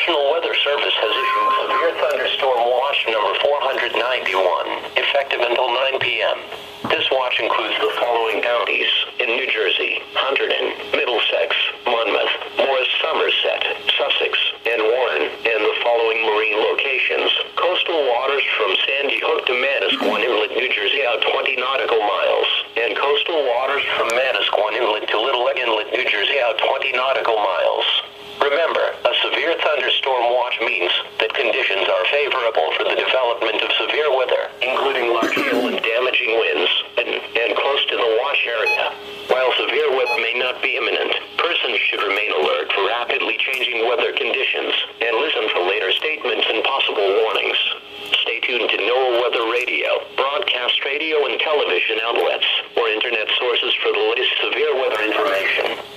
National Weather Service has issued severe thunderstorm watch number 491, effective until 9 p.m. This watch includes the following counties in New Jersey: Hunterdon, Middlesex, Monmouth, Morris, Somerset, Sussex, and Warren, and the following marine locations: coastal waters from Sandy Hook to Manasquan Inlet, New Jersey, out 20 nautical miles, and coastal waters from Manasquan Inlet to Little Egg Inlet, New Jersey, out 20 nautical miles. Remember, a severe thunderstorm watch means that conditions are favorable for the development of severe weather, including large hail and damaging winds, and close to the watch area. While severe weather may not be imminent, persons should remain alert for rapidly changing weather conditions and listen for later statements and possible warnings. Stay tuned to NOAA Weather Radio, broadcast radio and television outlets, or internet sources for the latest severe weather information.